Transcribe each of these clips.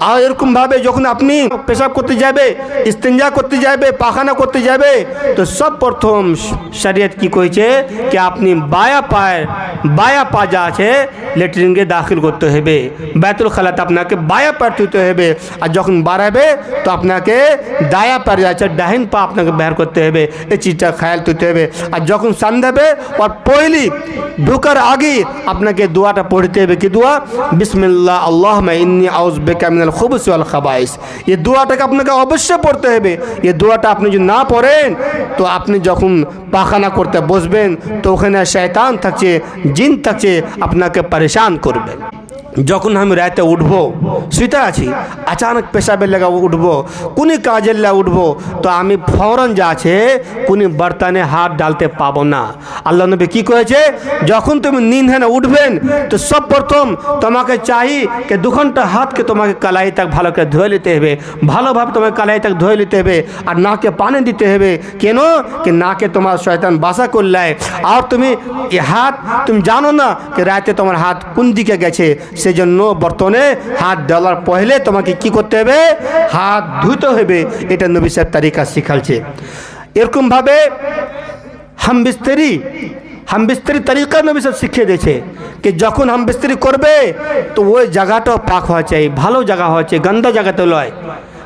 আর এরকমভাবে যখন আপনি পেশাব করতে যাবে, ইস্তেঞ্জা করতে যাবে, পাখানা করতে যাবে, তো সব প্রথম শরীয়ত কি কইছে कि আপনি বায়া পা যা আছে লেট্রিনে দাখিল করতে হবে, বাইতুল খালাতে আপনাকে বায়া পা ধুতে হবে। আর যখন বাড়াবে তো আপনাকে দায়া পা আছে ডাহিন পা আপনাকে বের করতে হবে, এই চিজটা খেয়াল করতে হবে। আর যখন সান দেবে আর পহলি ঢোকার আগে আপনাকে দোয়াটা পড়তে হবে। কি দোয়া? বিসমিল্লাহ আল্লাহুম্মা ইন্নী আউযু বিকা মিনাল খুবুসি ওয়াল খাবাইস। এই দোয়াটাকে আপনাকে অবশ্যই পড়তে হবে। এই দোয়াটা আপনি যদি না পড়েন তো আপনি যখন পাখানা করতে বসবেন তো ওখানে শয়তান থাকছে, জিন থাকছে, আপনাকে পরেশান করবে। যখন আমি রাতে উঠবো, শুতে আছি, আচানক পেশাবের লাগা উঠবো, কোন কাজের লাগা উঠবো, তো আমি ফৌরন যা আছে কোন বর্তনে হাত ডালতে পাবো না। আল্লাহ নবী কি করেছে? যখন তুমি নীंद है ना উঠবেন তো সব প্রথম তোমাকে চাই कि 2 ঘন্টা হাতকে তোমাকে কালাই তক ভালো করে ধুয়ে নিতে হবে, ভালোভাবে তোমাকে কালাই তক ধুয়ে নিতে হবে। আর নাকে পানি দিতে হবে। কেন? कि নাকে তোমার শয়তান বাসা করলে। আর তুমি এই হাত তুমি জানো না कि রাতে তোমার হাত কোন দিকে গেছে, সেজন্য বর্তনে হাত ডালার পহলে তোমাকে কি করতে হবে? হাত ধুতে হবে। এটা নবী সাহেব তরিকা শিখালছে। এরকম ভাবে হামবিস্তরি তরিকা নবী সাহেব শিখিয়ে দিয়েছে कि যখন হামবিস্তরি করবে তো ওই জায়গাটা পাক হওয়া চাই, ভালো জায়গা হওয়া চাই, গন্দা জায়গাতে লয়,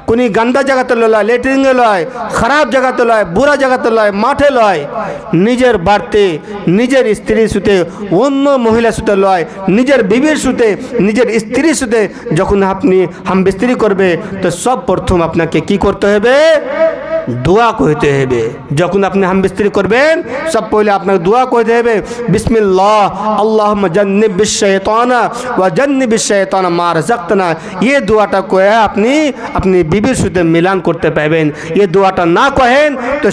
কোনি গন্দা জায়গাতে লয়, লেট্রিনে লয়, খারাপ জায়গাতে লয়, বুড়া জায়গাতে লয়, মাঠে লয়, নিজের বাড়িতে নিজের স্ত্রীর সাথে, অন্য মহিলার সাথে লয়, নিজের বিবির সাথে, নিজের স্ত্রীর সাথে যখন আপনি হামবিস্তরি করবে তো সব প্রথম আপনাকে কি করতে হবে? দোয়া কইতে হবে। যখন আপনি হামবিস্তরি করবেন সব পহলে আপনাকে দোয়া কইতে হবে, বিসমিল্লাহ আল্লাহুম্মা জান্নিবিশ শাইতানা ওয়া জান্নিবিশ শাইতানা মা রাযাকতানা। এই দোয়াটা কয়ে আপনি বিবির সাথে মিলান করতে পারবেন। এই দোয়াটা না কহেন তো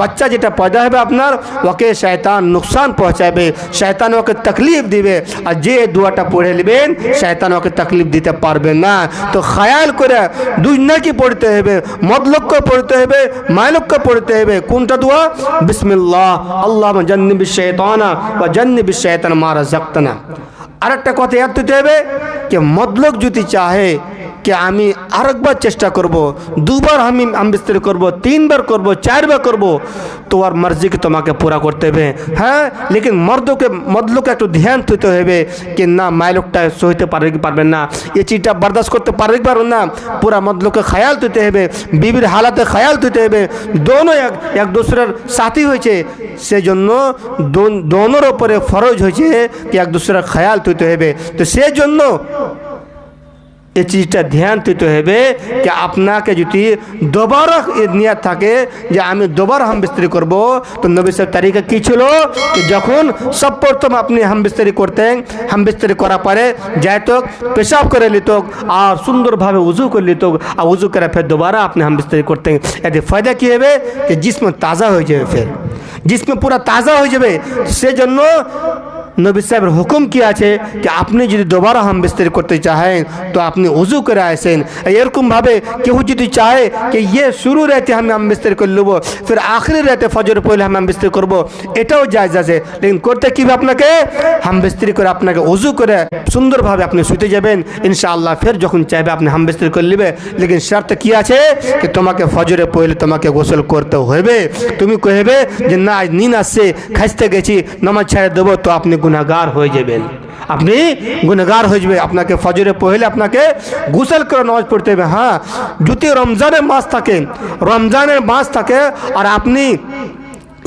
বাচ্চা যেটা পয়দা হবে আপনার ওকে শয়তান নুকসান পৌঁছাবে, শয়তান ওকে তকলিফ দিবে। আর যে দোয়াটা পড়ে নেবেন শয়তান ওকে তকলিফ দিতে পারবে না। তো খেয়াল করে দুই নাকি পড়তে হবে, মদলক্য পড়তে হবে, মাইলক্য পড়তে হবে। কোনটা দোয়া? বিসমিল্লাহ আল্লাহুম্মা জান্নিবিশ শাইতানা ওয়া জান্নিবিশ শাইতানা মা রাযাকতানা। আরেকটা কথা ইয়াদ দিতে হবে कि মদলক যদি চাহে कि আমি আরেকবার চেষ্টা করব, 2 বার আমি হামবিস্তরি করব, 3 বার করব, 4 বার করব, তোমার মর্জিকে তোমাকে পুরা করতে হবে। হ্যাঁ, लेकिन মদলকে একটু ধ্যান দিতে হবে कि না মাইলকটা সইতে পারবেন না, এই চিজটা বরদাস্ত করতে পারবেন না। পুরা মদলকে খেয়াল দিতে হবে, বিবির হালাতে খেয়াল দিতে হবে। দোনো এক दूसরের সাথী হয়েছে, সেজন্য দোনোর উপরে ফরজ হয়েছে कि এক दूसরের খেয়াল দিতে হবে। তো সেজন্য এই চিজটা ধ্যান দিতে হবে कि আপনাকে যদি दोबारा নিয়ত থাকে যে আমি दोबारा হামবিস্তরি করব, তো নবী সাহেব তরিকা কি ছিল कि যখন সব প্রথম আপনি হামবিস্তরি করতেন, হামবিস্তরি করার পরে যাইত পেশাব করে নিত আর সুন্দরভাবে উজু করে নিত, আর উজু করে ফের दोबारा আপনি হামবিস্তরি করতেন। এতে ফায়দা কি হবে कि जिस्म ताज़ा হয়ে যাবে, ফের जिस्म পুরা তাজা হয়ে যাবে। সেজন্য নবী সাহেবের হুকুম কি আছে कि আপনি যদি दोबारा হামবিস্তরি করতে চাহেন তো আপনি উজু করে আসেন। এরকমভাবে কেউ যদি চাহে कि ये शुरू रहते हम হামবিস্তরি করে নেব, फिर आखिरी रहते फजर পহলে हम হামবিস্তরি করব, এটাও জায়েজ আছে। लेकिन করতে কি আপনাকে হামবিস্তরি করে আপনাকে উজু করে সুন্দরভাবে আপনি শুতে যাবেন ইনশাআল্লাহ। फिर যখন চাইবে আপনি হামবিস্তরি করে নেবে। लेकिन শর্ত কি আছে कि তোমাকে ফজরে পহলে তোমাকে গোসল করতে হবে। তুমি কইবে যে না আজ নিন আসছে, খাইতে গেছি, নামাজ ছেড়ে দেবো, তো আপনি গুনাহগার হয়ে যাবেন, আপনি গুনাহগার হয়ে যাবে। আপনাকে ফজরে পহলে আপনাকে গোসল করে নামাজ পড়তে হবে। হ্যাঁ, যদি রমজানের মাস থাকে আর আপনি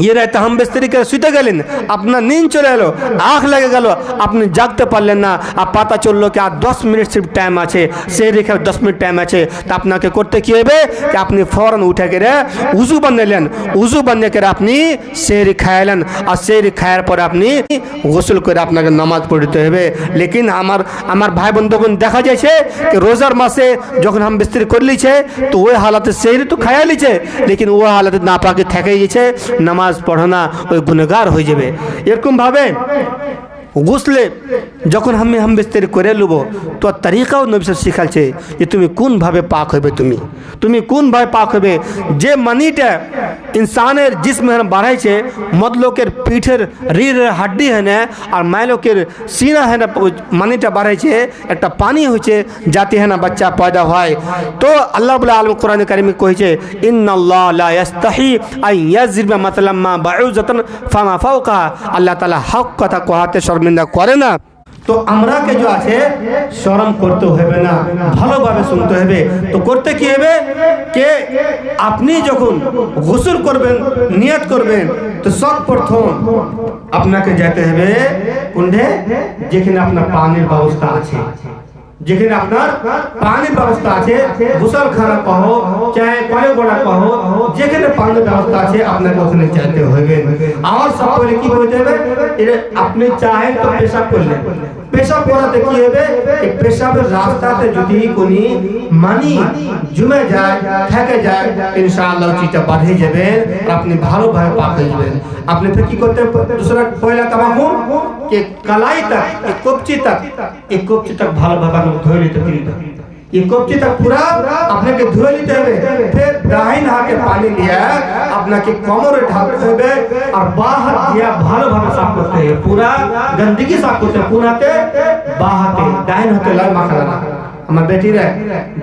ये रहता হামবিস্তরি করে শুতে গেলেন, আপনার नींद চলে এলো, আঁখ লেগে গেল, আপনি জাগতে পারলেন না, আর পাতা চললো कि আর 10 মিনিট সির্ফ টাইম আছে, সেই রেখে 10 মিনিট টাইম আছে, তো আপনাকে করতে কি হবে कि আপনি ফৌরন উঠে করে উজু বানালেন, উজু বানিয়ে করে আপনি সেহরি খাইলেন, আর সেহরি খাওয়ার পরে আপনি গোসল করে আপনাকে নামাজ পড়তে হবে। लेकिन আমার ভাই বন্ধুগণ দেখা যাচ্ছে कि রোজার মাসে যখন হামবিস্তরি করে লিছে তো ওই হালাতে সেহরি তো খাইয়া লিছে, लेकिन ওই হালাতে না পাকে থেকে গেছে, নামাজ পড়ো না, ওই গুনাহগার হয়ে যাবে। এরকম ভাবে গোসলে যখন আমি হাম বিস্তারি করে লুব তো তরিকাও নবী শিখালছে যে তুমি কোনভাবে পাক হবে, তুমি কোনভাবে পাক হবে। যে মানিটা ইনসানের জিসম বাড়াইছে, মদলোকের পিঠের রিড় হাড্ডি হয় না আর মাইলোকের সিনা হয় না, মানিটা বাড়াইছে একটা পানি হয়েছে যাতে হয় না বাচ্চা পয়দা হয়। তো আল্লাহ রাব্বুল আলামিন কোরআনে কারিমে কইছে ইন্নাল্লাহ লা ইস্তাহি আন ইয়াযরিবা মাতালাম মা বাউযাতান ফামা ফাওকা, আল্লাহ তাআলা হক কথা কহাতে শর্মিন্দা করে না। তো আমরা কে যে আছে শরম করতে হবে না, ভালোভাবে শুনতে হবে। তো করতে কি হবে কে আপনি যখন গোসল করবেন, নিয়ত করবেন, তো সর্বপ্রথম আপনাকে যেতে হবে কোনটা, যেখানে আপনার পানির ব্যবস্থা আছে, যেখানে আপনার পানির ব্যবস্থা আছে, গোসলখানা কহো চাहे কলে গোড়া কহো, যেখানে পানির ব্যবস্থা আছে আপনাকে ওখানে যেতে হবে। আর সব পরে কি করতে হবে, আপনি চাহেন তো পেশাব করলেন, পেশাব করাতে কি হবে, পেশাবের রাস্তাতে যদি কোনো মানি জমে যায়, থেকে যায়, ইনশাআল্লাহ চিটা বাড়ে যাবে, আপনি ভালোভাবে পাক হয়ে যাবেন। আপনি ফির কি করতে হবে, दूसरा পয়লা কামাহু कि कलाई तक, एक कपची तक ভালোভাবে ধুয়ে নিতে হবে। ये कपची तक पूरा अपने के धुए लेते हुए फिर दाहिने हाथ के पानी लिया अपना के कमर ढाकते हुए और बाहर दिया भालो भावे साफ करते हैं, पूरा गंदगी साफ करते हैं, पूरा के बाहर के दाहिने हाथ लाई माखला আমার বেটিরা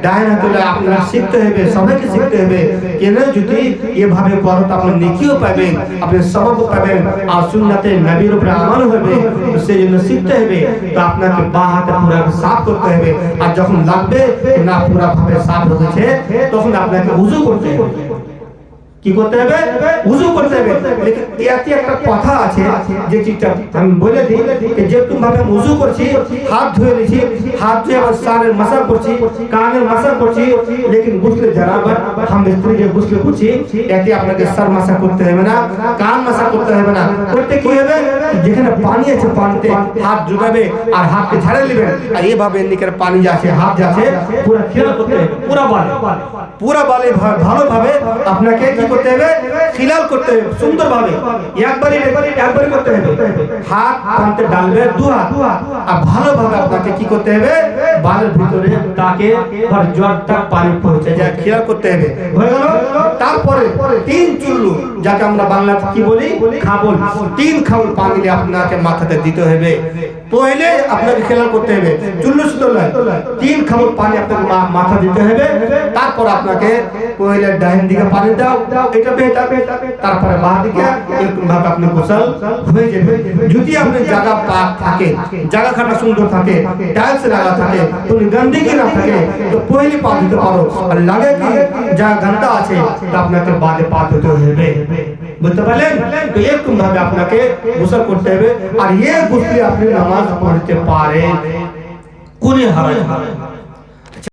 ডাইন হাতে আপনারা শিখতে হবে, সবাইকে শিখতে হবে কেন যদি এভাবে করো তো আপনি নেকিও পাবেন, আপনি সওয়াবও পাবেন আর সুন্নতে নবীর উপর আমল হবে। তো সেই জন্য শিখতে হবে। তো আপনাকে বাঁ হাতে পুরো সাফ করতে হবে, আর যখন লাগবে না পুরো ভাবে সাফ হয়েছে তখন আপনাকে ওযু করতে হবে। কি করতে হবে, ওযু করতে হবে। লেকিন এতে একটা কথা আছে যে চিন্তা আমি বলে দিই যে যেরকম ভাবে ওযু করছি, হাত ধুয়ে নিছি, হাত ধুয়ে আবার সারের মাসাজ করছি, কানের মাসাজ করছি, লেকিন গুসলে জানাবার हम স্ত্রী যে গুসলে করছি এতে আপনাকে সর মাসাজ করতে হবে না, কান মাসাজ করতে হবে না। করতে কি হবে, যেখানে পানি আছে পানিতে হাত ডুবাবে আর হাতকে ঝাড়ে নেবেন, আর এইভাবে নিকের পানি যাচ্ছে হাত যাচ্ছে পুরো খেয়াল করতে হবে, পুরো বালে ভালোভাবে আপনাকে করতে হবে, খিলাল করতে হবে সুন্দরভাবে, একবারই করতে হবে। হাত পানিতে ডালবে দু হাত, আর ভালোভাবে আপনাকে কি করতে হবে, বালের ভিতরে তাকে আর জড়টা পানি পৌঁছে যায় খিলাল করতে হবে। হয়ে গেল। তারপরে 3 চুল্লু, যাকে আমরা বাংলাতে কি বলি খাবল, 3 খাবল পানি আপনাকে মাথাতে দিতে হবে। পহলে আপনাকে খিলাল করতে হবে, চুল্লু সুতলে 3 খাবল পানি আপনাকে মাথা দিতে হবে। তারপর আপনাকে পহলে ডাইন দিকে পানি দাও, এটা বেহতার, তারপরে বাঁ দিকে এরকম ভাবে আপনি গোসল হয়ে যাবে। যদি আপনি জায়গা পাক থাকে, জায়গাখানা সুন্দর থাকে, টাইলস লাগা থাকে, কোনো গন্ধকি না থাকে, তো পহলে পা দিতে পারো। আর লাগে কি যা গন্ধা আছে তা আপনাকে বাদে পা দিতে হবে। বুঝতে পারলেন? তো এরকম ভাবে আপনাকে গোসল করতে হবে। আর এই গোসলে আপনি নামাজ পড়তে পারেন, কোন হারাম